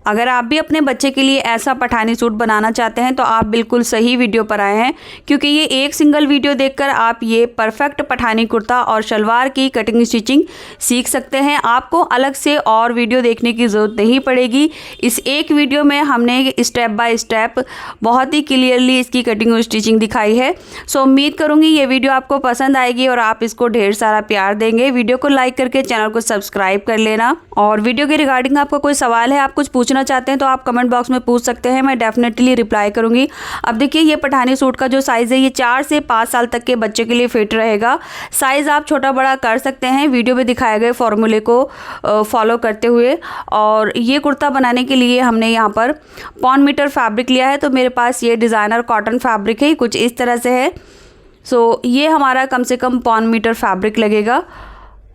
अगर आप भी अपने बच्चे के लिए ऐसा पठानी सूट बनाना चाहते हैं तो आप बिल्कुल सही वीडियो पर आए हैं, क्योंकि ये एक सिंगल वीडियो देखकर आप ये परफेक्ट पठानी कुर्ता और शलवार की कटिंग स्टिचिंग सीख सकते हैं। आपको अलग से और वीडियो देखने की ज़रूरत नहीं पड़ेगी। इस एक वीडियो में हमने स्टेप बाय स्टेप बहुत ही क्लियरली इसकी कटिंग और स्टिचिंग दिखाई है। सो उम्मीद करूँगी ये वीडियो आपको पसंद आएगी और आप इसको ढेर सारा प्यार देंगे। वीडियो को लाइक करके चैनल को सब्सक्राइब कर लेना। और वीडियो के रिगार्डिंग आपका कोई सवाल है, आप कुछ पूछना चाहते हैं तो आप कमेंट बॉक्स में पूछ सकते हैं, मैं डेफिनेटली रिप्लाई करूंगी। अब देखिए ये पठानी सूट का जो साइज़ है ये 4 से 5 साल तक के बच्चे के लिए फिट रहेगा। साइज़ आप छोटा बड़ा कर सकते हैं वीडियो में दिखाए गए फॉर्मूले को फॉलो करते हुए। और ये कुर्ता बनाने के लिए हमने यहाँ पर 1 मीटर फैब्रिक लिया है। तो मेरे पास ये डिज़ाइनर कॉटन फैब्रिक है, कुछ इस तरह से है। सो ये हमारा कम से कम 1 मीटर फैब्रिक लगेगा,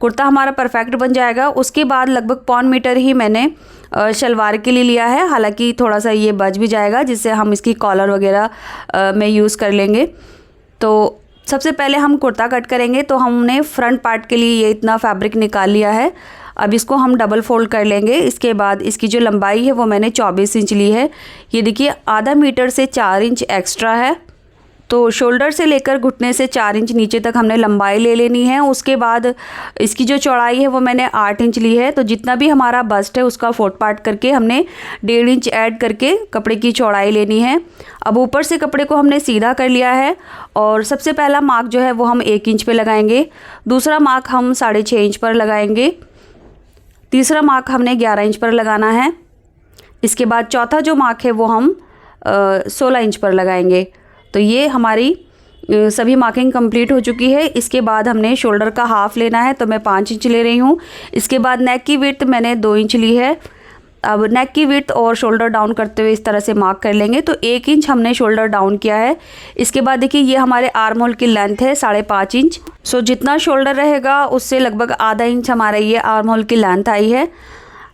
कुर्ता हमारा परफेक्ट बन जाएगा। उसके बाद लगभग 1 मीटर ही मैंने शलवार के लिए लिया है, हालांकि थोड़ा सा ये बच भी जाएगा जिससे हम इसकी कॉलर वगैरह में यूज़ कर लेंगे। तो सबसे पहले हम कुर्ता कट करेंगे। तो हमने फ्रंट पार्ट के लिए ये इतना फैब्रिक निकाल लिया है। अब इसको हम डबल फोल्ड कर लेंगे। इसके बाद इसकी जो लंबाई है वो मैंने 24 इंच ली है। ये देखिए आधा मीटर से 4 इंच एक्स्ट्रा है। तो शोल्डर से लेकर घुटने से 4 इंच नीचे तक हमने लंबाई ले लेनी है। उसके बाद इसकी जो चौड़ाई है वो मैंने 8 इंच ली है। तो जितना भी हमारा बस्ट है उसका 4 पार्ट करके हमने 1.5 इंच ऐड करके कपड़े की चौड़ाई लेनी है। अब ऊपर से कपड़े को हमने सीधा कर लिया है और सबसे पहला मार्क जो है वो हम 1 इंच पे लगाएंगे। दूसरा मार्क हम 6.5 इंच पर लगाएंगे। तीसरा मार्क हमने 11 इंच पर लगाना है। इसके बाद चौथा जो मार्क है वो हम 16 इंच पर लगाएंगे। तो ये हमारी सभी मार्किंग कंप्लीट हो चुकी है। इसके बाद हमने शोल्डर का हाफ लेना है, तो मैं 5 इंच ले रही हूँ। इसके बाद नेक की विड्थ मैंने 2 इंच ली है। अब नेक की विड्थ और शोल्डर डाउन करते हुए इस तरह से मार्क कर लेंगे। तो 1 इंच हमने शोल्डर डाउन किया है। इसके बाद देखिए ये हमारे आर्म होल की लेंथ है 5.5 इंच। सो जितना शोल्डर रहेगा उससे लगभग आधा इंच हमारा ये आर्म होल की लेंथ आई है।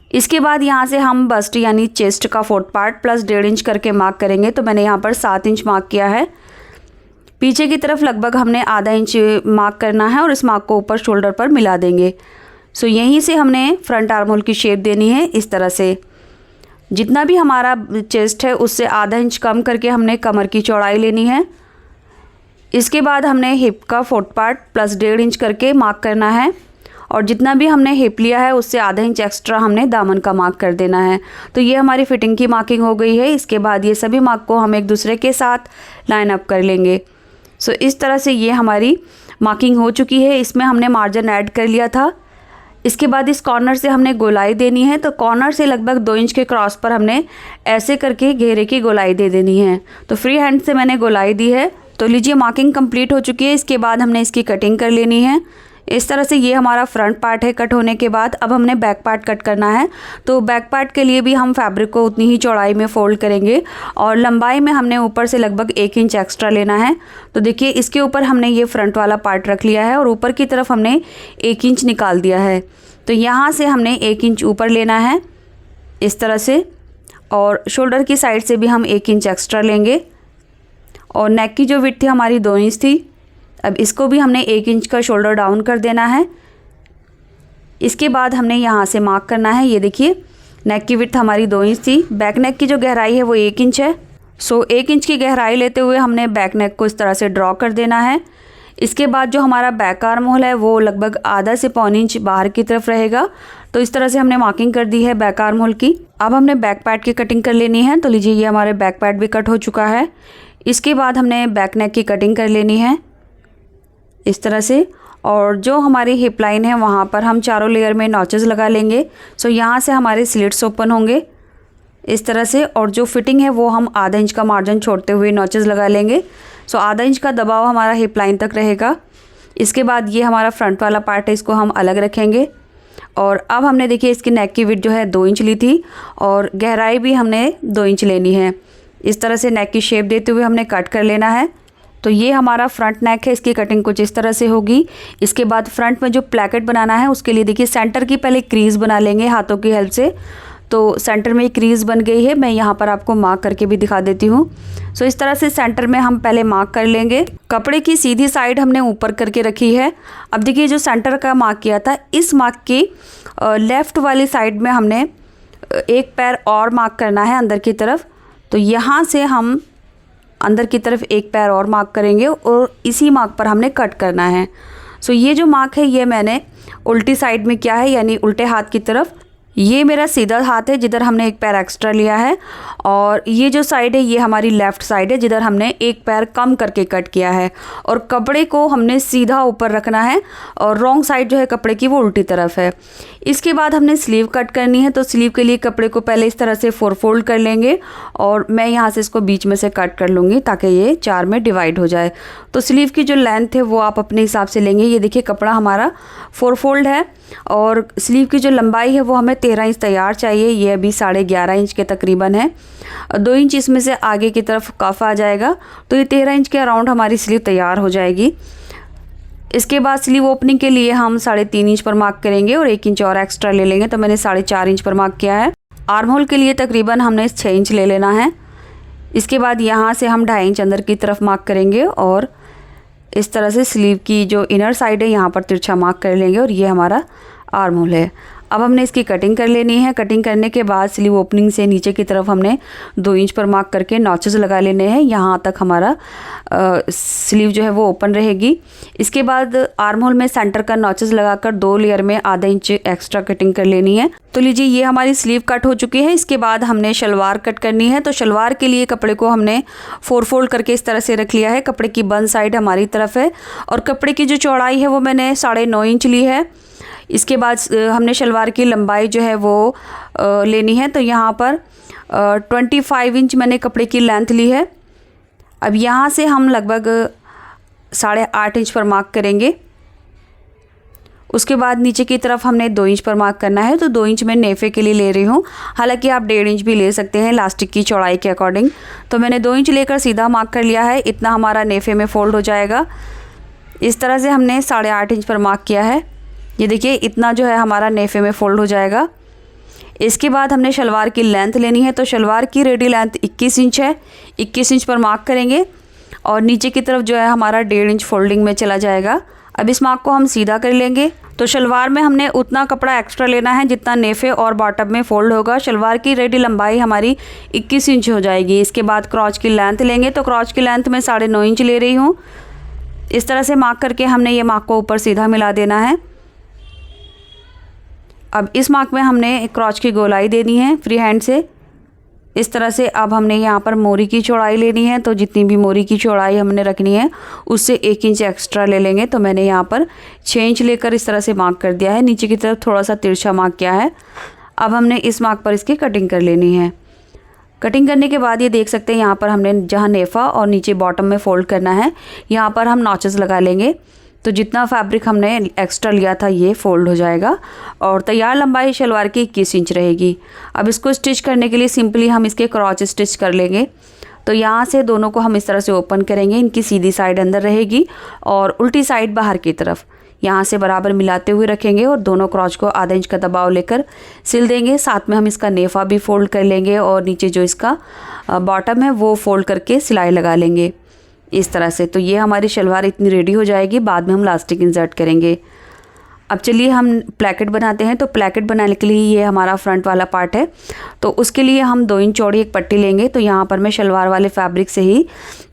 इसके बाद यहाँ से हम बस्ट यानी चेस्ट का 4 पार्ट प्लस 1.5 इंच करके मार्क करेंगे। तो मैंने यहाँ पर 7 इंच मार्क किया है। पीछे की तरफ लगभग हमने आधा इंच मार्क करना है और इस मार्क को ऊपर शोल्डर पर मिला देंगे। सो यहीं से हमने फ्रंट आर्म होल की शेप देनी है इस तरह से। जितना भी हमारा चेस्ट है उससे आधा इंच कम करके हमने कमर की चौड़ाई लेनी है। इसके बाद हमने हिप का 4 पार्ट प्लस 1.5 इंच करके मार्क करना है और जितना भी हमने हिप लिया है उससे आधा इंच एक्स्ट्रा हमने दामन का मार्क कर देना है। तो ये हमारी फिटिंग की मार्किंग हो गई है। इसके बाद ये सभी मार्क को हम एक दूसरे के साथ लाइन अप कर लेंगे। सो इस तरह से ये हमारी मार्किंग हो चुकी है। इसमें हमने मार्जिन ऐड कर लिया था। इसके बाद इस कॉर्नर से हमने गोलाई देनी है। तो कॉर्नर से लगभग 2 इंच के क्रॉस पर हमने ऐसे करके घेरे की गोलाई दे देनी है। तो फ्री हैंड से मैंने गोलाई दी है। तो लीजिए मार्किंग कंप्लीट हो चुकी है। इसके बाद हमने इसकी कटिंग कर लेनी है। इस तरह से ये हमारा फ्रंट पार्ट है कट होने के बाद। अब हमने बैक पार्ट कट करना है। तो बैक पार्ट के लिए भी हम फैब्रिक को उतनी ही चौड़ाई में फोल्ड करेंगे और लंबाई में हमने ऊपर से लगभग 1 इंच एक्स्ट्रा लेना है। तो देखिए इसके ऊपर हमने ये फ्रंट वाला पार्ट रख लिया है और ऊपर की तरफ हमने 1 इंच निकाल दिया है। तो यहाँ से हमने 1 इंच ऊपर लेना है इस तरह से और शोल्डर की साइड से भी हम 1 इंच एक्स्ट्रा लेंगे। और नेक की जो विड्थ थी हमारी 2 इंच थी। अब इसको भी हमने 1 इंच का शोल्डर डाउन कर देना है। इसके बाद हमने यहाँ से मार्क करना है। ये देखिए नेक की विड्थ हमारी 2 इंच थी। बैक नेक की जो गहराई है वो 1 इंच है। सो 1 इंच की गहराई लेते हुए हमने बैक नेक को इस तरह से ड्रॉ कर देना है। इसके बाद जो हमारा बैक आर्म होल है वो लगभग आधा से 1.25 इंच बाहर की तरफ रहेगा। तो इस तरह से हमने मार्किंग कर दी है बैक आर्म होल की। अब हमने बैक पार्ट की कटिंग कर लेनी है। तो लीजिए ये हमारे बैक पार्ट भी कट हो चुका है। इसके बाद हमने बैक नेक की कटिंग कर लेनी है इस तरह से। और जो हमारी हिप लाइन है वहाँ पर हम चारों लेयर में नॉचेस लगा लेंगे। सो यहाँ से हमारे स्लिट्स ओपन होंगे इस तरह से। और जो फिटिंग है वो हम आधा इंच का मार्जिन छोड़ते हुए नॉचेस लगा लेंगे। सो आधा इंच का दबाव हमारा हिप लाइन तक रहेगा। इसके बाद ये हमारा फ्रंट वाला पार्ट है, इसको हम अलग रखेंगे। और अब हमने देखिए इसकी नेक की विड्थ जो है 2 इंच ली थी और गहराई भी हमने 2 इंच लेनी है। इस तरह से नेक की शेप देते हुए हमने कट कर लेना है। तो ये हमारा फ्रंट नेक है, इसकी कटिंग कुछ इस तरह से होगी। इसके बाद फ्रंट में जो प्लैकेट बनाना है उसके लिए देखिए सेंटर की पहले क्रीज़ बना लेंगे हाथों की हेल्प से। तो सेंटर में क्रीज़ बन गई है, मैं यहाँ पर आपको मार्क करके भी दिखा देती हूँ। सो इस तरह से सेंटर में हम पहले मार्क कर लेंगे। कपड़े की सीधी साइड हमने ऊपर करके रखी है। अब देखिए जो सेंटर का मार्क किया था इस मार्क की लेफ़्ट वाली साइड में हमने एक पैर और मार्क करना है अंदर की तरफ। तो यहाँ से हम अंदर की तरफ एक पैर और मार्क करेंगे और इसी मार्क पर हमने कट करना है। सो ये जो मार्क है ये मैंने उल्टी साइड में किया है, यानी उल्टे हाथ की तरफ। ये मेरा सीधा हाथ है जिधर हमने एक पैर एक्स्ट्रा लिया है, और ये जो साइड है ये हमारी लेफ़्ट साइड है जिधर हमने एक पैर कम करके कट किया है। और कपड़े को हमने सीधा ऊपर रखना है और रॉन्ग साइड जो है कपड़े की वो उल्टी तरफ है। इसके बाद हमने स्लीव कट करनी है। तो स्लीव के लिए कपड़े को पहले इस तरह से 4 फोल्ड कर लेंगे और मैं यहाँ से इसको बीच में से कट कर लूँगी ताकि ये 4 में डिवाइड हो जाए। तो स्लीव की जो लेंथ है वो आप अपने हिसाब से लेंगे। ये देखिए कपड़ा हमारा 4 फोल्ड है और स्लीव की जो लंबाई है वो हमें 13 इंच तैयार चाहिए। ये अभी 11.5 इंच के तकरीबन है। 2 इंच इसमें से आगे की तरफ कफ आ जाएगा, तो ये 13 इंच के अराउंड हमारी स्लीव तैयार हो जाएगी। इसके बाद स्लीव ओपनिंग के लिए हम 3.5 इंच पर मार्क करेंगे और 1 इंच और एक्स्ट्रा ले लेंगे। तो मैंने 4.5 इंच पर मार्क किया है। आर्म होल के लिए तकरीबन हमने 6 इंच ले लेना है। इसके बाद यहाँ से हम 2.5 इंच अंदर की तरफ मार्क करेंगे और इस तरह से स्लीव की जो इनर साइड है यहाँ पर तिरछा मार्क कर लेंगे और ये हमारा आर्म होल है। अब हमने इसकी कटिंग कर लेनी है। कटिंग करने के बाद स्लीव ओपनिंग से नीचे की तरफ हमने 2 इंच पर मार्क करके नॉचेस लगा लेने हैं। यहाँ तक हमारा स्लीव जो है वो ओपन रहेगी। इसके बाद आर्म होल में सेंटर का नॉचेस लगाकर 2 लेयर में आधा इंच एक्स्ट्रा कटिंग कर लेनी है। तो लीजिए ये हमारी स्लीव कट हो चुकी है। इसके बाद हमने शलवार कट करनी है। तो शलवार के लिए कपड़े को हमने 4 फोल्ड करके इस तरह से रख लिया है। कपड़े की बंद साइड हमारी तरफ है और कपड़े की जो चौड़ाई है वो मैंने 9.5 इंच ली है। इसके बाद हमने शलवार की लंबाई जो है वो लेनी है। तो यहाँ पर 25 इंच मैंने कपड़े की लेंथ ली है। अब यहाँ से हम लगभग 8.5 इंच पर मार्क करेंगे। उसके बाद नीचे की तरफ हमने 2 इंच पर मार्क करना है। तो 2 इंच मैं नेफे के लिए ले रही हूँ, हालांकि आप 1.5 इंच भी ले सकते हैं इलास्टिक की चौड़ाई के अकॉर्डिंग। तो मैंने 2 इंच लेकर सीधा मार्क कर लिया है। इतना हमारा नेफे में फ़ोल्ड हो जाएगा। इस तरह से हमने 8.5 इंच पर मार्क किया है। ये देखिए इतना जो है हमारा नेफे में फ़ोल्ड हो जाएगा। इसके बाद हमने शलवार की लेंथ लेनी है। तो शलवार की रेडी लेंथ 21 इंच है। 21 इंच पर मार्क करेंगे और नीचे की तरफ जो है हमारा 1.5 इंच फोल्डिंग में चला जाएगा। अब इस मार्क को हम सीधा कर लेंगे। तो शलवार में हमने उतना कपड़ा एक्स्ट्रा लेना है जितना नेफे और बॉटम में फ़ोल्ड होगा। शलवार की रेडी लंबाई हमारी 21 इंच हो जाएगी। इसके बाद क्रॉच की लेंथ लेंगे। तो क्रॉच की लेंथ मैं 9.5 इंच ले रही हूँ। इस तरह से मार्क करके हमने ये मार्क को ऊपर सीधा मिला देना है। अब इस मार्क में हमने क्रॉच की गोलाई देनी है फ्री हैंड से। इस तरह से अब हमने यहाँ पर मोरी की चौड़ाई लेनी है। तो जितनी भी मोरी की चौड़ाई हमने रखनी है उससे 1 इंच एक्स्ट्रा ले लेंगे। तो मैंने यहाँ पर 6 इंच लेकर इस तरह से मार्क कर दिया है। नीचे की तरफ थोड़ा सा तिरछा मार्क किया है। अब हमने इस मार्क पर इसकी कटिंग कर लेनी है। कटिंग करने के बाद ये देख सकते हैं यहाँ पर हमने जहाँ नेफा और नीचे बॉटम में फ़ोल्ड करना है यहाँ पर हम नॉचेस लगा लेंगे। तो जितना फैब्रिक हमने एक्स्ट्रा लिया था ये फ़ोल्ड हो जाएगा और तैयार लंबाई शलवार की 21 इंच रहेगी। अब इसको स्टिच करने के लिए सिंपली हम इसके क्रॉच स्टिच कर लेंगे। तो यहाँ से दोनों को हम इस तरह से ओपन करेंगे। इनकी सीधी साइड अंदर रहेगी और उल्टी साइड बाहर की तरफ। यहाँ से बराबर मिलाते हुए रखेंगे और दोनों क्रॉच को आधा इंच का दबाव लेकर सिल देंगे। साथ में हम इसका नेफा भी फ़ोल्ड कर लेंगे और नीचे जो इसका बॉटम है वो फ़ोल्ड करके सिलाई लगा लेंगे इस तरह से। तो ये हमारी शलवार इतनी रेडी हो जाएगी। बाद में हम इलास्टिक इंसर्ट करेंगे। अब चलिए हम प्लैकेट बनाते हैं। तो प्लैकेट बनाने के लिए ये हमारा फ्रंट वाला पार्ट है। तो उसके लिए हम 2 इंच चौड़ी एक पट्टी लेंगे। तो यहाँ पर मैं शलवार वाले फैब्रिक से ही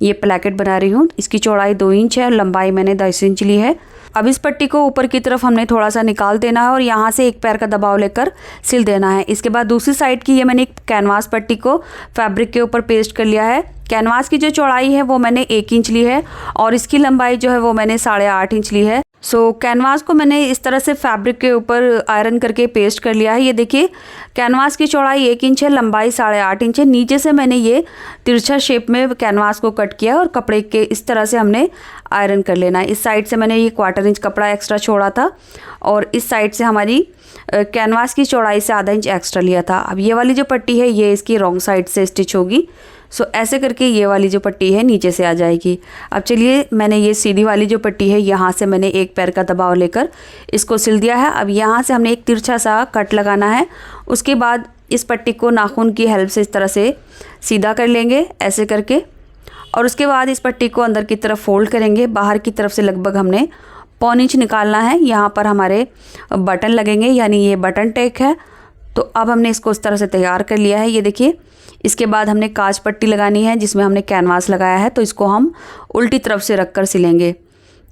ये प्लैकेट बना रही हूँ। इसकी चौड़ाई 2 इंच है और लंबाई मैंने 10 इंच ली है। अब इस पट्टी को ऊपर की तरफ हमने थोड़ा सा निकाल देना है और यहाँ से एक पैर का दबाव लेकर सिल देना है। इसके बाद दूसरी साइड की ये मैंने एक कैनवास पट्टी को फैब्रिक के ऊपर पेस्ट कर लिया है। कैनवास की जो चौड़ाई है वो मैंने 1 इंच ली है और इसकी लंबाई जो है वो मैंने 8.5 इंच ली है। सो कैनवास को मैंने इस तरह से फैब्रिक के ऊपर आयरन करके पेस्ट कर लिया है। ये देखिए कैनवास की चौड़ाई 1 इंच है, लंबाई 8.5 इंच है। नीचे से मैंने ये तिरछा शेप में कैनवास को कट किया और कपड़े के इस तरह से हमने आयरन कर लेना है। इस साइड से मैंने ये 1/4 इंच कपड़ा एक्स्ट्रा छोड़ा था और इस साइड से हमारी कैनवास की चौड़ाई से आधा इंच एक्स्ट्रा लिया था। अब ये वाली जो पट्टी है ये इसकी रॉन्ग साइड से स्टिच होगी। सो ऐसे करके ये वाली जो पट्टी है नीचे से आ जाएगी। अब चलिए मैंने ये सीधी वाली जो पट्टी है यहाँ से मैंने एक पैर का दबाव लेकर इसको सिल दिया है। अब यहाँ से हमने एक तिरछा सा कट लगाना है। उसके बाद इस पट्टी को नाखून की हेल्प से इस तरह से सीधा कर लेंगे ऐसे करके और उसके बाद इस पट्टी को अंदर की तरफ फोल्ड करेंगे। बाहर की तरफ से लगभग हमने 1/4 इंच निकालना है। यहाँ पर हमारे बटन लगेंगे, यानी ये बटन टेक है। तो अब हमने इसको इस तरह से तैयार कर लिया है, ये देखिए। इसके बाद हमने काज पट्टी लगानी है जिसमें हमने कैनवास लगाया है, तो इसको हम उल्टी तरफ से रख कर सिलेंगे।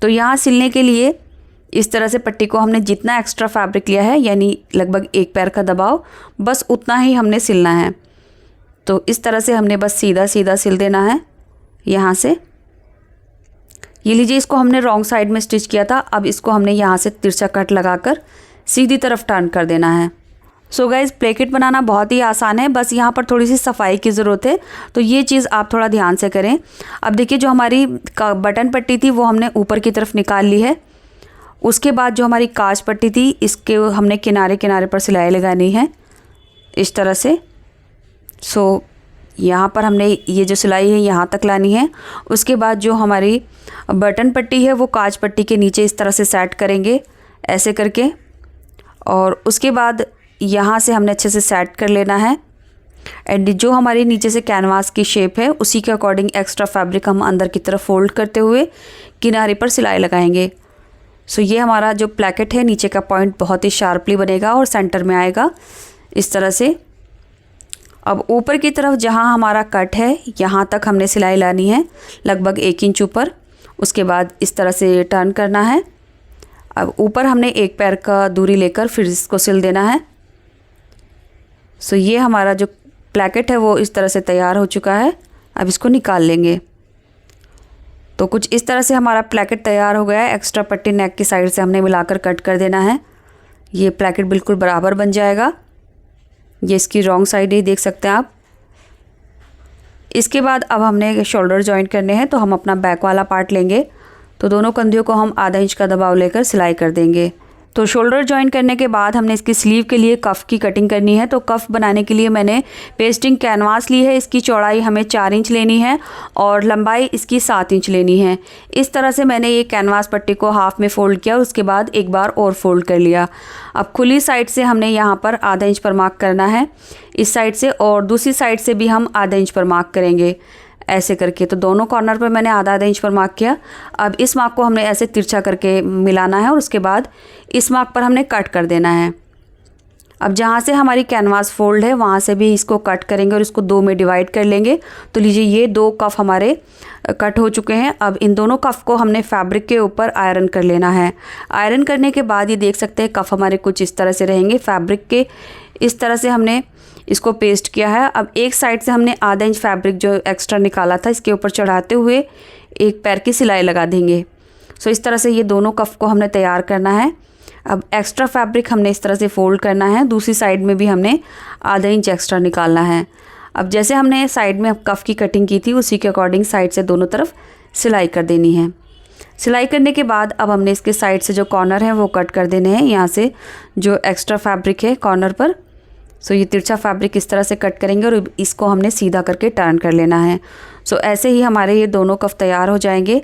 तो यहाँ सिलने के लिए इस तरह से पट्टी को हमने जितना एक्स्ट्रा फैब्रिक लिया है, यानी लगभग एक पैर का दबाव, बस उतना ही हमने सिलना है। तो इस तरह से हमने बस सीधा सीधा सिल देना है यहाँ से। ये लीजिए, इसको हमने रॉन्ग साइड में स्टिच किया था, अब इसको हमने यहाँ से तिरछा कट लगाकर सीधी तरफ टर्न कर देना है। सो गाइज, प्लेकेट बनाना बहुत ही आसान है, बस यहाँ पर थोड़ी सी सफाई की ज़रूरत है, तो ये चीज़ आप थोड़ा ध्यान से करें। अब देखिए, जो हमारी बटन पट्टी थी वो हमने ऊपर की तरफ निकाल ली है। उसके बाद जो हमारी काज पट्टी थी, इसके हमने किनारे किनारे पर सिलाई लगानी है इस तरह से। सो यहाँ पर हमने ये जो सिलाई है यहाँ तक लानी है। उसके बाद जो हमारी बटन पट्टी है वो काज पट्टी के नीचे इस तरह से सेट करेंगे ऐसे करके, और उसके बाद यहाँ से हमने अच्छे से सेट कर लेना है। एंड जो हमारी नीचे से कैनवास की शेप है उसी के अकॉर्डिंग एक्स्ट्रा फैब्रिक हम अंदर की तरफ फोल्ड करते हुए किनारे पर सिलाई लगाएंगे। सो ये हमारा जो प्लेकेट है, नीचे का पॉइंट बहुत ही शार्पली बनेगा और सेंटर में आएगा इस तरह से। अब ऊपर की तरफ जहाँ हमारा कट है यहाँ तक हमने सिलाई लानी है, लगभग 1 इंच ऊपर। उसके बाद इस तरह से टर्न करना है। अब ऊपर हमने एक पैर का दूरी लेकर फिर इसको सिल देना है। सो ये हमारा जो प्लेकेट है वो इस तरह से तैयार हो चुका है। अब इसको निकाल लेंगे। तो कुछ इस तरह से हमारा प्लेकेट तैयार हो गया है। एक्स्ट्रा पट्टी नेक की साइड से हमने मिलाकर कट कर देना है। ये प्लेकेट बिल्कुल बराबर बन जाएगा। ये इसकी रॉन्ग साइड ही देख सकते हैं आप। इसके बाद अब हमने शोल्डर जॉइंट करने हैं, तो हम अपना बैक वाला पार्ट लेंगे। तो दोनों कंधियों को हम आधा इंच का दबाव लेकर सिलाई कर देंगे। तो शोल्डर जॉइंट करने के बाद हमने इसकी स्लीव के लिए कफ़ की कटिंग करनी है। तो कफ़ बनाने के लिए मैंने पेस्टिंग कैनवास ली है। इसकी चौड़ाई हमें 4 इंच लेनी है और लंबाई इसकी 7 इंच लेनी है। इस तरह से मैंने ये कैनवास पट्टी को हाफ में फ़ोल्ड किया और उसके बाद एक बार और फोल्ड कर लिया। अब खुली साइड से हमने यहाँ पर आधा इंच पर मार्क करना है इस साइड से, और दूसरी साइड से भी हम आधा इंच पर मार्क करेंगे ऐसे करके। तो दोनों कॉर्नर पर मैंने आधा इंच पर मार्क किया। अब इस मार्क को हमने ऐसे तिरछा करके मिलाना है और उसके बाद इस मार्क पर हमने कट कर देना है। अब जहाँ से हमारी कैनवास फोल्ड है वहाँ से भी इसको कट करेंगे और इसको 2 में डिवाइड कर लेंगे। तो लीजिए, ये 2 कफ हमारे कट हो चुके हैं। अब इन दोनों कफ को हमने फैब्रिक के ऊपर आयरन कर लेना है। आयरन करने के बाद ये देख सकते हैं कफ हमारे कुछ इस तरह से रहेंगे। फैब्रिक के इस तरह से हमने इसको पेस्ट किया है। अब एक साइड से हमने आधा इंच फैब्रिक जो एक्स्ट्रा निकाला था इसके ऊपर चढ़ाते हुए एक पैर की सिलाई लगा देंगे। सो इस तरह से ये दोनों कफ को हमने तैयार करना है। अब एक्स्ट्रा फैब्रिक हमने इस तरह से फोल्ड करना है। दूसरी साइड में भी हमने आधा इंच एक्स्ट्रा निकालना है। अब जैसे हमने साइड में कफ की कटिंग की थी उसी के अकॉर्डिंग साइड से दोनों तरफ सिलाई कर देनी है। सिलाई करने के बाद अब हमने इसके साइड से जो कॉर्नर है वो कट कर देने हैं, यहाँ से जो एक्स्ट्रा फैब्रिक है कॉर्नर पर। सो ये तिरछा फैब्रिक इस तरह से कट करेंगे और इसको हमने सीधा करके टर्न कर लेना है। सो ऐसे ही हमारे ये दोनों कफ तैयार हो जाएंगे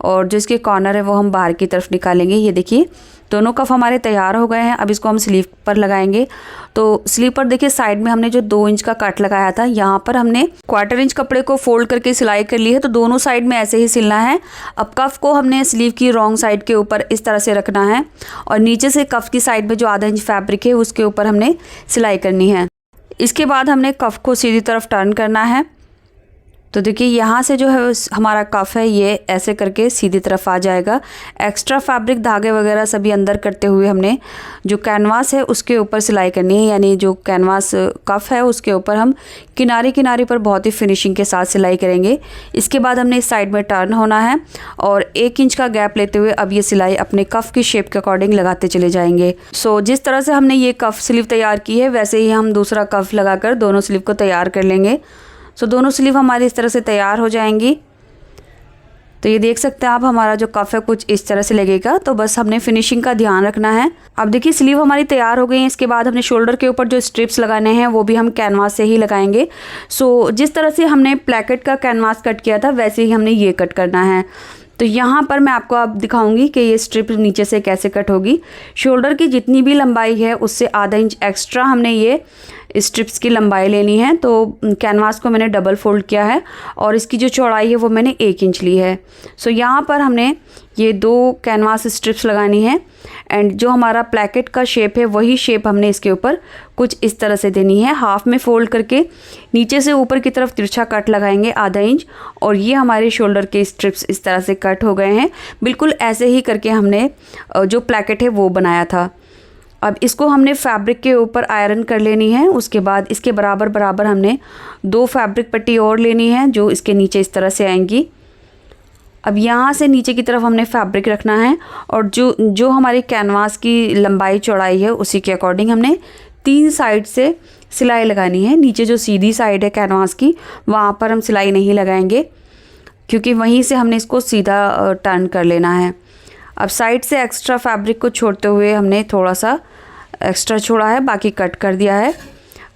और जो इसके कॉर्नर है वो हम बाहर की तरफ निकालेंगे। ये देखिए, दोनों कफ हमारे तैयार हो गए हैं। अब इसको हम स्लीव पर लगाएंगे। तो स्लीव पर देखिए, साइड में हमने जो 2 इंच का कट लगाया था यहाँ पर हमने 1/4 इंच कपड़े को फोल्ड करके सिलाई कर ली है। तो दोनों साइड में ऐसे ही सिलना है। अब कफ को हमने स्लीव की रॉन्ग साइड के ऊपर इस तरह से रखना है और नीचे से कफ की साइड में जो आधा इंच फैब्रिक है उसके ऊपर हमने सिलाई करनी है। इसके बाद हमने कफ को सीधी तरफ टर्न करना है। तो देखिए, यहाँ से जो है हमारा कफ है ये ऐसे करके सीधी तरफ आ जाएगा। एक्स्ट्रा फैब्रिक धागे वगैरह सभी अंदर करते हुए हमने जो कैनवास है उसके ऊपर सिलाई करनी है, यानी जो कैनवास कफ है उसके ऊपर हम किनारे किनारे पर बहुत ही फिनिशिंग के साथ सिलाई करेंगे। इसके बाद हमने इस साइड में टर्न होना है और 1 इंच का गैप लेते हुए अब ये सिलाई अपने कफ की शेप के अकॉर्डिंग लगाते चले जाएंगे। सो जिस तरह से हमने ये कफ स्लीव तैयार की है वैसे ही हम दूसरा कफ लगाकर दोनों स्लीव को तैयार कर लेंगे। सो दोनों स्लीव हमारी इस तरह से तैयार हो जाएंगी। तो ये देख सकते हैं आप, हमारा जो कफ है कुछ इस तरह से लगेगा। तो बस हमने फिनिशिंग का ध्यान रखना है। अब देखिए, स्लीव हमारी तैयार हो गई है। इसके बाद हमने शोल्डर के ऊपर जो स्ट्रिप्स लगाने हैं वो भी हम कैनवास से ही लगाएंगे। सो जिस तरह से हमने प्लेकेट का कैनवास कट किया था वैसे ही हमने ये कट करना है। तो यहाँ पर मैं आपको अब दिखाऊंगी कि ये स्ट्रिप नीचे से कैसे कट होगी। शोल्डर की जितनी भी लंबाई है उससे आधा इंच एक्स्ट्रा हमने ये स्ट्रिप्स की लंबाई लेनी है। तो कैनवास को मैंने डबल फोल्ड किया है और इसकी जो चौड़ाई है वो मैंने 1 इंच ली है। सो यहाँ पर हमने ये 2 कैनवास स्ट्रिप्स लगानी है एंड जो हमारा प्लेकेट का शेप है वही शेप हमने इसके ऊपर कुछ इस तरह से देनी है। हाफ में फोल्ड करके नीचे से ऊपर की तरफ तिरछा कट लगाएंगे आधा इंच, और ये हमारे शोल्डर के स्ट्रिप्स इस तरह से कट हो गए हैं। बिल्कुल ऐसे ही करके हमने जो प्लेकेट है वो बनाया था। अब इसको हमने फैब्रिक के ऊपर आयरन कर लेनी है। उसके बाद इसके बराबर बराबर हमने 2 फैब्रिक पट्टी और लेनी है जो इसके नीचे इस तरह से आएंगी। अब यहाँ से नीचे की तरफ हमने फैब्रिक रखना है और जो हमारी कैनवास की लंबाई चौड़ाई है उसी के अकॉर्डिंग हमने 3 साइड से सिलाई लगानी है। नीचे जो सीधी साइड है कैनवास की वहाँ पर हम सिलाई नहीं लगाएंगे क्योंकि वहीं से हमने इसको सीधा टर्न कर लेना है। अब साइड से एक्स्ट्रा फैब्रिक को छोड़ते हुए हमने थोड़ा सा एक्स्ट्रा छोड़ा है, बाकी कट कर दिया है।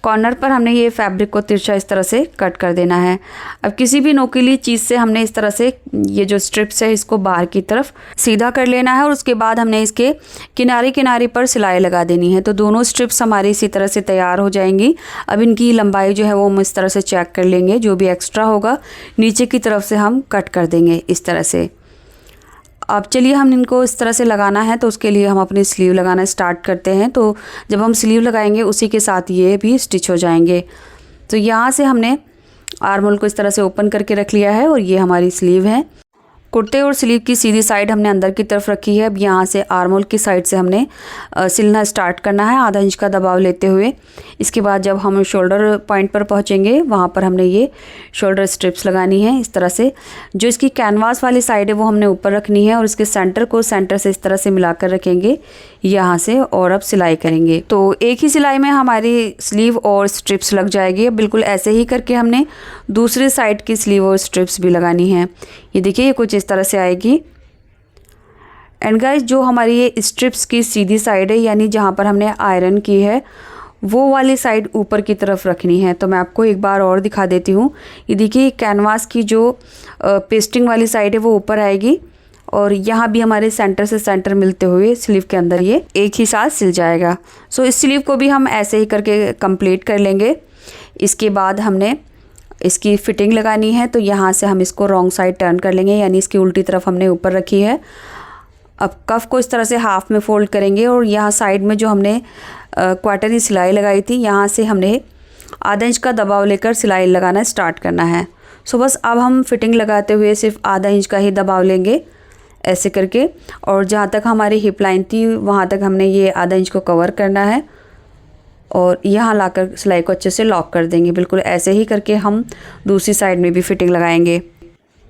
कॉर्नर पर हमने ये फैब्रिक को तिरछा इस तरह से कट कर देना है। अब किसी भी नोकीली चीज़ से हमने इस तरह से ये जो स्ट्रिप्स है इसको बाहर की तरफ सीधा कर लेना है और उसके बाद हमने इसके किनारे किनारे पर सिलाई लगा देनी है। तो दोनों स्ट्रिप्स हमारी इसी तरह से तैयार हो जाएंगी। अब इनकी लंबाई जो है वो हम इस तरह से चेक कर लेंगे, जो भी एक्स्ट्रा होगा नीचे की तरफ से हम कट कर देंगे इस तरह से। अब चलिए हम इनको इस तरह से लगाना है तो उसके लिए हम अपनी स्लीव लगाना स्टार्ट करते हैं। तो जब हम स्लीव लगाएंगे उसी के साथ ये भी स्टिच हो जाएंगे। तो यहाँ से हमने आर्म होल को इस तरह से ओपन करके रख लिया है और ये हमारी स्लीव है। कुर्ते और स्लीव की सीधी साइड हमने अंदर की तरफ रखी है। अब यहाँ से आर्म होल की साइड से हमने सिलना स्टार्ट करना है आधा इंच का दबाव लेते हुए। इसके बाद जब हम शोल्डर पॉइंट पर पहुँचेंगे वहाँ पर हमने ये शोल्डर स्ट्रिप्स लगानी है इस तरह से। जो इसकी कैनवास वाली साइड है वो हमने ऊपर रखनी है और इसके सेंटर को सेंटर से इस तरह से मिलाकर रखेंगे यहाँ से, और अब सिलाई करेंगे। तो एक ही सिलाई में हमारी स्लीव और स्ट्रिप्स लग जाएगी। बिल्कुल ऐसे ही करके हमने दूसरी साइड की स्लीव और स्ट्रिप्स भी लगानी है। ये देखिए ये कुछ इस तरह से आएगी। एंड गाइस जो हमारी ये स्ट्रिप्स की सीधी साइड है यानी जहाँ पर हमने आयरन की है वो वाली साइड ऊपर की तरफ रखनी है। तो मैं आपको एक बार और दिखा देती हूँ। ये देखिए कैनवास की जो पेस्टिंग वाली साइड है वो ऊपर आएगी और यहाँ भी हमारे सेंटर से सेंटर मिलते हुए स्लीव के अंदर ये एक ही साथ सिल जाएगा। सो इस स्लीव को भी हम ऐसे ही करके कंप्लीट कर लेंगे। इसके बाद हमने इसकी फिटिंग लगानी है। तो यहाँ से हम इसको रॉन्ग साइड टर्न कर लेंगे यानी इसकी उल्टी तरफ हमने ऊपर रखी है। अब कफ को इस तरह से हाफ में फोल्ड करेंगे और यहाँ साइड में जो हमने क्वार्टरनी सिलाई लगाई थी यहाँ से हमने आधा इंच का दबाव लेकर सिलाई लगाना स्टार्ट करना है। सो बस अब हम फिटिंग लगाते हुए सिर्फ आधा इंच का ही दबाव लेंगे ऐसे करके, और जहाँ तक हमारी हिप लाइन थी वहाँ तक हमने ये आधा इंच को कवर करना है और यहाँ लाकर सिलाई को अच्छे से लॉक कर देंगे। बिल्कुल ऐसे ही करके हम दूसरी साइड में भी फिटिंग लगाएंगे।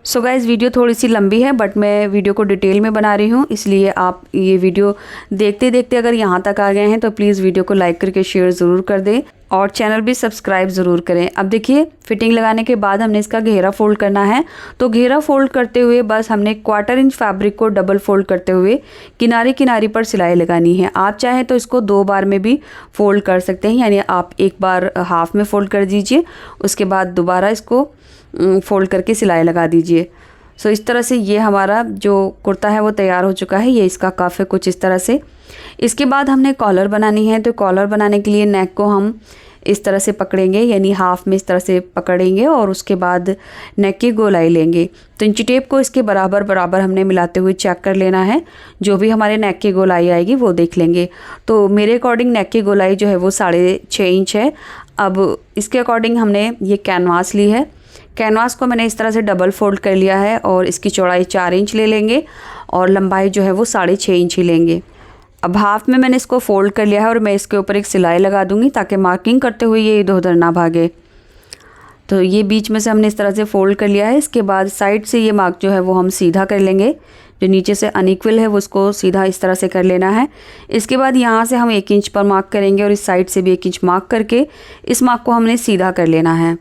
सो गाइज़ वीडियो थोड़ी सी लंबी है बट मैं वीडियो को डिटेल में बना रही हूँ, इसलिए आप ये वीडियो देखते देखते अगर यहाँ तक आ गए हैं तो प्लीज़ वीडियो को लाइक करके शेयर ज़रूर कर दें और चैनल भी सब्सक्राइब ज़रूर करें। अब देखिए फिटिंग लगाने के बाद हमने इसका घेरा फोल्ड करना है। तो घेरा फोल्ड करते हुए बस हमने 1/4 इंच फैब्रिक को डबल फोल्ड करते हुए किनारे किनारे पर सिलाई लगानी है। आप चाहें तो इसको 2 बार में भी फोल्ड कर सकते हैं, यानी आप एक बार हाफ में फोल्ड कर दीजिए उसके बाद दोबारा इसको फोल्ड करके सिलाई लगा दीजिए। सो इस तरह से ये हमारा जो कुर्ता है वो तैयार हो चुका है। ये इसका कफ है कुछ इस तरह से। इसके बाद हमने कॉलर बनानी है। तो कॉलर बनाने के लिए नेक को हम इस तरह से पकड़ेंगे यानी हाफ में इस तरह से पकड़ेंगे और उसके बाद नेक की गोलाई लेंगे। तो इंची टेप को इसके बराबर बराबर हमने मिलाते हुए चेक कर लेना है। जो भी हमारे नेक की गोलाई आएगी वो देख लेंगे। तो मेरे अकॉर्डिंग नेक की गोलाई जो है वो 6.5 इंच है। अब इसके अकॉर्डिंग हमने ये कैनवास ली है। कैनवास को मैंने इस तरह से डबल फोल्ड कर लिया है और इसकी चौड़ाई 4 इंच ले लेंगे और लंबाई जो है वो 6.5 इंच ही लेंगे। अब हाफ में मैंने इसको फोल्ड कर लिया है और मैं इसके ऊपर एक सिलाई लगा दूंगी ताकि मार्किंग करते हुए ये इधर उधर ना भागे। तो ये बीच में से हमने इस तरह से फोल्ड कर लिया है। इसके बाद साइड से ये मार्क जो है वो हम सीधा कर लेंगे। जो नीचे से अनइक्वल है वो उसको सीधा इस तरह से कर लेना है। इसके बाद यहाँ से हम 1 इंच पर मार्क करेंगे और इस साइड से भी 1 इंच मार्क करके इस मार्क को हमने सीधा कर लेना है।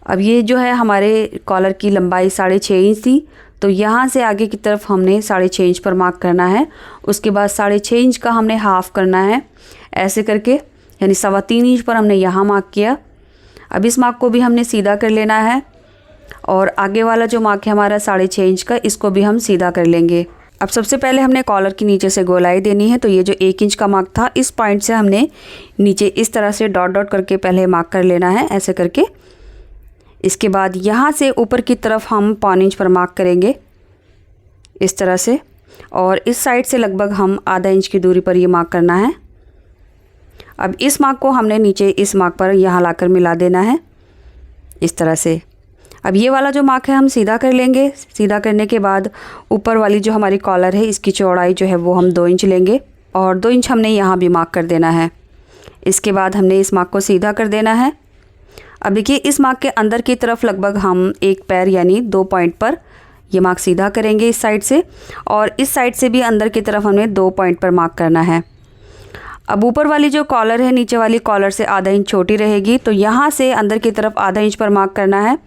अब ये जो है हमारे कॉलर की लंबाई 6.5 इंच थी, तो यहाँ से आगे की तरफ हमने 6.5 इंच पर मार्क करना है। उसके बाद 6.5 इंच का हमने हाफ़ करना है ऐसे करके, यानी 3.25 इंच पर हमने यहाँ मार्क किया। अब इस मार्क को भी हमने सीधा कर लेना है और आगे वाला जो मार्क है हमारा 6.5 इंच का, इसको भी हम सीधा कर लेंगे। अब सबसे पहले हमने कॉलर की नीचे से गोलाई देनी है। तो ये जो 1 इंच का मार्क था, इस पॉइंट से हमने नीचे इस तरह से डॉट डॉट करके पहले मार्क कर लेना है, ऐसे करके। इसके बाद यहाँ से ऊपर की तरफ हम 1.25 इंच पर मार्क करेंगे इस तरह से, और इस साइड से लगभग हम आधा इंच की दूरी पर ये मार्क करना है। अब इस मार्क को हमने नीचे इस मार्क पर यहाँ लाकर मिला देना है इस तरह से। अब ये वाला जो मार्क है हम सीधा कर लेंगे। सीधा करने के बाद ऊपर वाली जो हमारी कॉलर है, इसकी चौड़ाई जो है वो हम 2 इंच लेंगे, और 2 इंच हमने यहाँ भी मार्क कर देना है। इसके बाद हमने इस मार्क को सीधा कर देना है। अब देखिए, इस मार्क के अंदर की तरफ लगभग हम 1 पैर यानी 2 पॉइंट पर ये मार्क सीधा करेंगे इस साइड से, और इस साइड से भी अंदर की तरफ हमें 2 पॉइंट पर मार्क करना है। अब ऊपर वाली जो कॉलर है, नीचे वाली कॉलर से आधा इंच छोटी रहेगी, तो यहाँ से अंदर की तरफ आधा इंच पर मार्क करना है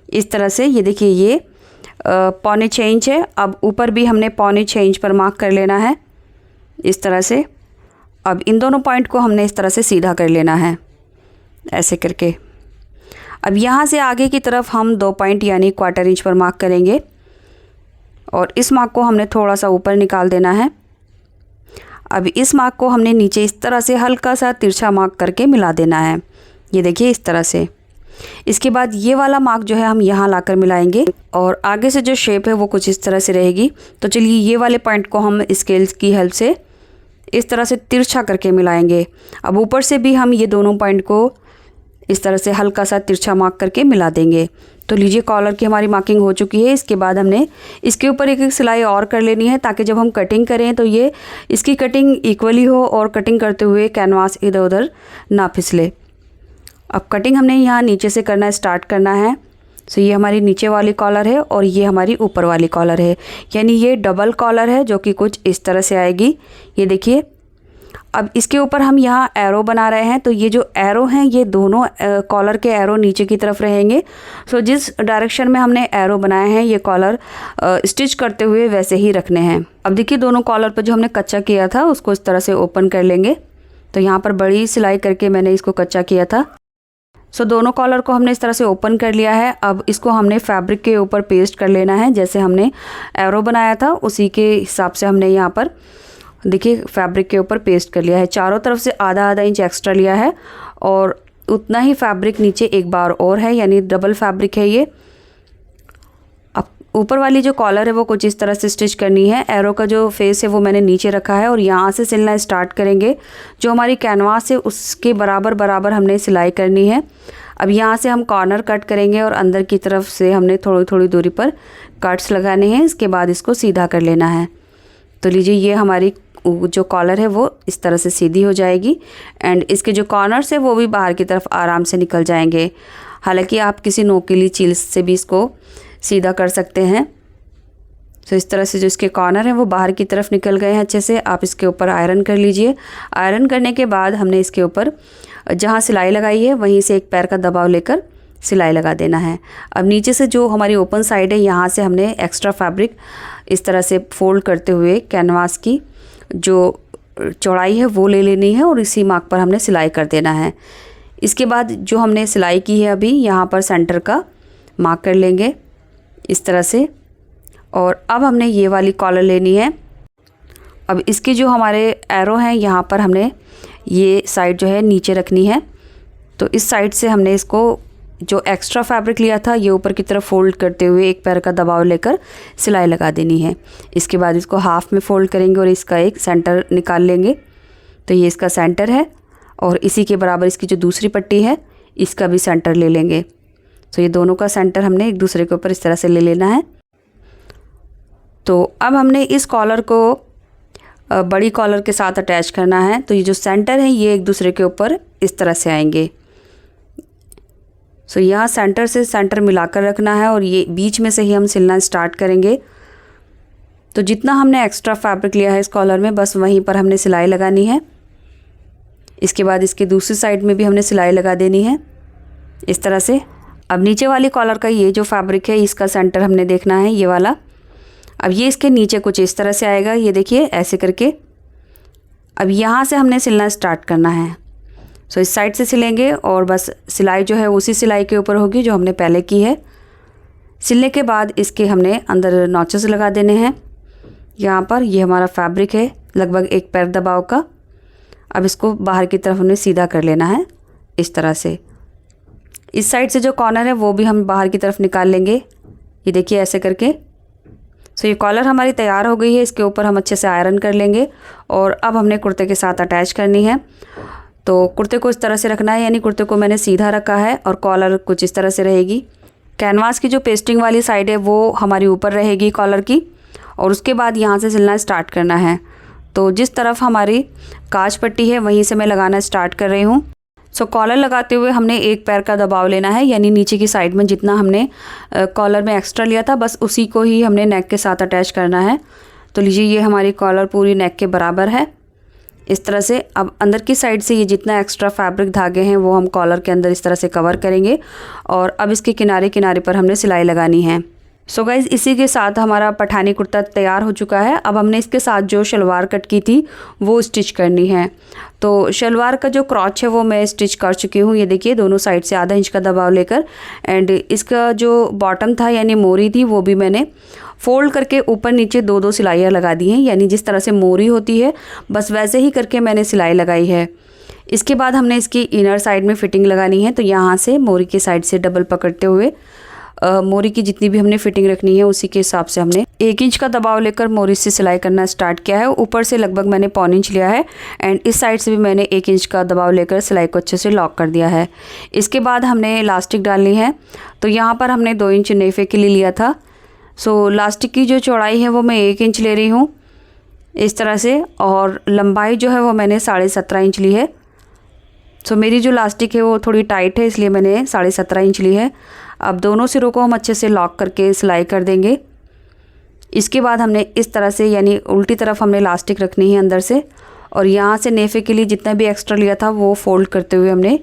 इस तरह से। ये देखिए, ये 1.25 इंच है। अब ऊपर भी हमने 1.25 इंच पर मार्क कर लेना है इस तरह से। अब इन दोनों पॉइंट को हमने इस तरह से सीधा कर लेना है ऐसे करके। अब यहाँ से आगे की तरफ हम 2 पॉइंट यानी 1/4 इंच पर मार्क करेंगे, और इस मार्क को हमने थोड़ा सा ऊपर निकाल देना है। अब इस मार्क को हमने नीचे इस तरह से हल्का सा तिरछा मार्क करके मिला देना है, ये देखिए इस तरह से। इसके बाद ये वाला मार्क जो है हम यहाँ लाकर मिलाएंगे, और आगे से जो शेप है वो कुछ इस तरह से रहेगी। तो चलिए, ये वाले पॉइंट को हम स्केल्स की हेल्प से इस तरह से तिरछा करके मिलाएंगे। अब ऊपर से भी हम ये दोनों पॉइंट को इस तरह से हल्का सा तिरछा मार्क करके मिला देंगे। तो लीजिए, कॉलर की हमारी मार्किंग हो चुकी है। इसके बाद हमने इसके ऊपर एक सिलाई और कर लेनी है, ताकि जब हम कटिंग करें तो ये इसकी कटिंग इक्वली हो, और कटिंग करते हुए कैनवास इधर उधर ना फिसले। अब कटिंग हमने यहाँ नीचे से करना स्टार्ट करना है। सो ये हमारी नीचे वाली कॉलर है, और ये हमारी ऊपर वाली कॉलर है, यानी ये डबल कॉलर है जो कि कुछ इस तरह से आएगी, ये देखिए। अब इसके ऊपर हम यहाँ एरो बना रहे हैं, तो ये जो एरो हैं ये दोनों कॉलर के एरो नीचे की तरफ रहेंगे। सो जिस डायरेक्शन में हमने एरो बनाए हैं, ये कॉलर स्टिच करते हुए वैसे ही रखने हैं। अब देखिए, दोनों कॉलर पर जो हमने कच्चा किया था उसको इस तरह से ओपन कर लेंगे। तो यहाँ पर बड़ी सिलाई करके मैंने इसको कच्चा किया था। सो दोनों कॉलर को हमने इस तरह से ओपन कर लिया है। अब इसको हमने फैब्रिक के ऊपर पेस्ट कर लेना है, जैसे हमने एरो बनाया था उसी के हिसाब से हमने यहाँ पर देखिए फैब्रिक के ऊपर पेस्ट कर लिया है। चारों तरफ से आधा आधा इंच एक्स्ट्रा लिया है, और उतना ही फैब्रिक नीचे एक बार और है, यानी डबल फैब्रिक है ये। अब ऊपर वाली जो कॉलर है वो कुछ इस तरह से स्टिच करनी है। एरो का जो फेस है वो मैंने नीचे रखा है, और यहाँ से सिलना स्टार्ट करेंगे। जो हमारी कैनवास है उसके बराबर बराबर हमने सिलाई करनी है। अब यहाँ से हम कॉर्नर कट करेंगे, और अंदर की तरफ से हमने थोड़ी थोड़ी दूरी पर कट्स लगाने हैं। इसके बाद इसको सीधा कर लेना है। तो लीजिए, ये हमारी जो कॉलर है वो इस तरह से सीधी हो जाएगी, एंड इसके जो कॉर्नर्स है वो भी बाहर की तरफ आराम से निकल जाएंगे। हालांकि आप किसी नोकीली चीज़ से भी इसको सीधा कर सकते हैं। तो इस तरह से जो इसके कॉर्नर हैं वो बाहर की तरफ निकल गए हैं अच्छे से। आप इसके ऊपर आयरन कर लीजिए। आयरन करने के बाद हमने इसके ऊपर जहाँ सिलाई लगाई है वहीं से एक पैर का दबाव लेकर सिलाई लगा देना है। अब नीचे से जो हमारी ओपन साइड है, यहाँ से हमने एक्स्ट्रा फैब्रिक इस तरह से फोल्ड करते हुए कैनवास की जो चौड़ाई है वो ले लेनी है, और इसी मार्क पर हमने सिलाई कर देना है। इसके बाद जो हमने सिलाई की है अभी, यहाँ पर सेंटर का मार्क कर लेंगे इस तरह से। और अब हमने ये वाली कॉलर लेनी है। अब इसके जो हमारे एरो हैं यहाँ पर हमने ये साइड जो है नीचे रखनी है। तो इस साइड से हमने इसको जो एक्स्ट्रा फैब्रिक लिया था ये ऊपर की तरफ फोल्ड करते हुए एक पैर का दबाव लेकर सिलाई लगा देनी है। इसके बाद इसको हाफ में फोल्ड करेंगे, और इसका एक सेंटर निकाल लेंगे। तो ये इसका सेंटर है, और इसी के बराबर इसकी जो दूसरी पट्टी है इसका भी सेंटर ले लेंगे। तो ये दोनों का सेंटर हमने एक दूसरे के ऊपर इस तरह से ले लेना है। तो अब हमने इस कॉलर को बड़ी कॉलर के साथ अटैच करना है। तो ये जो सेंटर है ये एक दूसरे के ऊपर इस तरह से आएंगे। सो यहाँ सेंटर से सेंटर मिलाकर रखना है, और ये बीच में से ही हम सिलना स्टार्ट करेंगे। तो जितना हमने एक्स्ट्रा फैब्रिक लिया है इस कॉलर में, बस वहीं पर हमने सिलाई लगानी है। इसके बाद इसके दूसरी साइड में भी हमने सिलाई लगा देनी है इस तरह से। अब नीचे वाली कॉलर का ये जो फैब्रिक है इसका सेंटर हमने देखना है, ये वाला। अब ये इसके नीचे कुछ इस तरह से आएगा, ये देखिए ऐसे करके। अब यहाँ से हमने सिलना स्टार्ट करना है। सो इस साइड से सिलेंगे, और बस सिलाई जो है उसी सिलाई के ऊपर होगी जो हमने पहले की है। सिलने के बाद इसके हमने अंदर नॉचेस लगा देने हैं यहाँ पर ये हमारा फैब्रिक है लगभग 1 पैर दबाव का। अब इसको बाहर की तरफ हमें सीधा कर लेना है इस तरह से। इस साइड से जो कॉर्नर है वो भी हम बाहर की तरफ निकाल लेंगे, ये देखिए ऐसे करके। सो ये कॉलर हमारी तैयार हो गई है, इसके ऊपर हम अच्छे से आयरन कर लेंगे और अब हमने कुर्ते के साथ अटैच करनी है। तो कुर्ते को इस तरह से रखना है, यानी कुर्ते को मैंने सीधा रखा है और कॉलर कुछ इस तरह से रहेगी। कैनवास की जो पेस्टिंग वाली साइड है वो हमारी ऊपर रहेगी कॉलर की, और उसके बाद यहाँ से सिलना स्टार्ट करना है। तो जिस तरफ हमारी काज पट्टी है वहीं से मैं लगाना स्टार्ट कर रही हूँ। सो कॉलर लगाते हुए हमने 1 पैर का दबाव लेना है, यानी नीचे की साइड में जितना हमने कॉलर में एक्स्ट्रा लिया था बस उसी को ही हमने नेक के साथ अटैच करना है। तो लीजिए ये हमारी कॉलर पूरी नेक के बराबर है इस तरह से। अब अंदर की साइड से ये जितना एक्स्ट्रा फैब्रिक धागे हैं वो हम कॉलर के अंदर इस तरह से कवर करेंगे और अब इसके किनारे किनारे पर हमने सिलाई लगानी है। सो गाइज़ इसी के साथ हमारा पठानी कुर्ता तैयार हो चुका है। अब हमने इसके साथ जो शलवार कट की थी वो स्टिच करनी है। तो शलवार का जो क्रॉच है वो मैं स्टिच कर चुकी हूँ, ये देखिए दोनों साइड से आधा इंच का दबाव लेकर। एंड इसका जो बॉटम था यानी मोरी थी वो भी मैंने फोल्ड करके ऊपर नीचे 2-2 सिलाइयाँ लगा दी हैं, यानी जिस तरह से मोरी होती है बस वैसे ही करके मैंने सिलाई लगाई है। इसके बाद हमने इसकी इनर साइड में फिटिंग लगानी है। तो यहाँ से मोरी की साइड से डबल पकड़ते हुए मोरी की जितनी भी हमने फिटिंग रखनी है उसी के हिसाब से हमने 1 इंच का दबाव लेकर मोरी से सिलाई करना स्टार्ट किया है। ऊपर से लगभग मैंने 1.25 इंच लिया है एंड इस साइड से भी मैंने 1 इंच का दबाव लेकर सिलाई को अच्छे से लॉक कर दिया है। इसके बाद हमने इलास्टिक डालनी है। तो यहाँ पर हमने 2 इंच नेफे के लिए लिया था। सो इलास्टिक की जो चौड़ाई है वो मैं 1 इंच ले रही हूँ इस तरह से, और लंबाई जो है वो मैंने 17.5 इंच ली है। सो मेरी जो इलास्टिक है वो थोड़ी टाइट है इसलिए मैंने 17.5 इंच ली है। अब दोनों सिरों को हम अच्छे से लॉक करके सिलाई कर देंगे। इसके बाद हमने इस तरह से यानी उल्टी तरफ हमने इलास्टिक रखनी है अंदर से, और यहाँ से नेफे के लिए जितना भी एक्स्ट्रा लिया था वो फोल्ड करते हुए हमने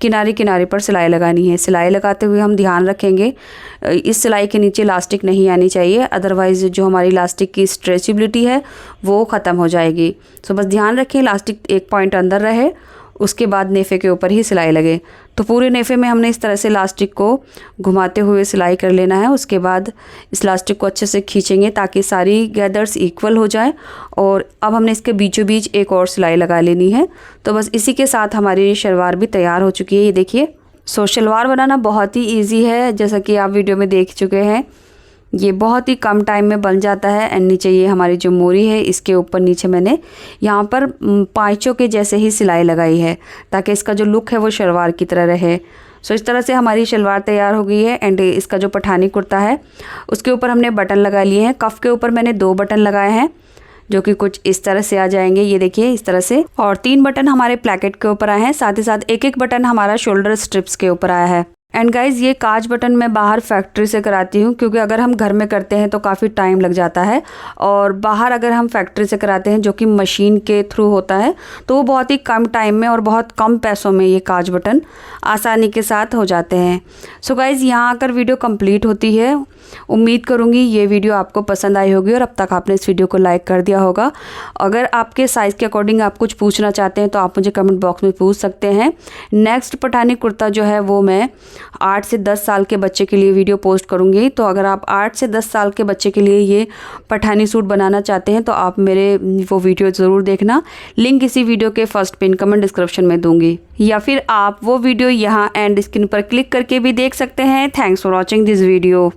किनारे किनारे पर सिलाई लगानी है। सिलाई लगाते हुए हम ध्यान रखेंगे इस सिलाई के नीचे इलास्टिक नहीं आनी चाहिए, अदरवाइज़ जो हमारी इलास्टिक की स्ट्रेचेबिलिटी है वो ख़त्म हो जाएगी। सो बस ध्यान रखें इलास्टिक 1 पॉइंट अंदर रहे, उसके बाद नेफे के ऊपर ही सिलाई लगे। तो पूरे नेफे में हमने इस तरह से इलास्टिक को घुमाते हुए सिलाई कर लेना है। उसके बाद इस इलास्टिक को अच्छे से खींचेंगे ताकि सारी गैदर्स इक्वल हो जाए, और अब हमने इसके बीचों बीच एक और सिलाई लगा लेनी है। तो बस इसी के साथ हमारी शलवार भी तैयार हो चुकी है, ये देखिए। सो शलवार बनाना बहुत ही ईजी है, जैसा कि आप वीडियो में देख चुके हैं। ये बहुत ही कम टाइम में बन जाता है। एंड नीचे ये हमारी जो मोरी है इसके ऊपर नीचे मैंने यहाँ पर पाँचों के जैसे ही सिलाई लगाई है ताकि इसका जो लुक है वो शलवार की तरह रहे। सो इस तरह से हमारी शलवार तैयार हो गई है। एंड इसका जो पठानी कुर्ता है उसके ऊपर हमने बटन लगा लिए हैं। कफ के ऊपर मैंने 2 बटन लगाए हैं जो कि कुछ इस तरह से आ जाएंगे, ये देखिए इस तरह से, और 3 बटन हमारे प्लैकेट के ऊपर आए हैं। साथ ही साथ एक बटन हमारा शोल्डर स्ट्रिप्स के ऊपर आया है। एंड गाइज़ ये काज बटन मैं बाहर फैक्ट्री से कराती हूँ, क्योंकि अगर हम घर में करते हैं तो काफ़ी टाइम लग जाता है, और बाहर अगर हम फैक्ट्री से कराते हैं जो कि मशीन के थ्रू होता है तो वो बहुत ही कम टाइम में और बहुत कम पैसों में ये काज बटन आसानी के साथ हो जाते हैं। सो गाइज़ यहाँ आकर वीडियो कंप्लीट होती है। उम्मीद करूँगी ये वीडियो आपको पसंद आई होगी और अब तक आपने इस वीडियो को लाइक कर दिया होगा। अगर आपके साइज़ के अकॉर्डिंग आप कुछ पूछना चाहते हैं तो आप मुझे कमेंट बॉक्स में पूछ सकते हैं। नेक्स्ट पठानी कुर्ता जो है वो मैं 8 से 10 साल के बच्चे के लिए वीडियो पोस्ट करूँगी। तो अगर आप 8 से 10 साल के बच्चे के लिए ये पठानी सूट बनाना चाहते हैं तो आप मेरे वो वीडियो ज़रूर देखना। लिंक इसी वीडियो के फर्स्ट पिन कमेंट डिस्क्रिप्शन में दूँगी, या फिर आप वो वीडियो यहाँ एंड स्क्रीन पर क्लिक करके भी देख सकते हैं। Thanks for watching this video.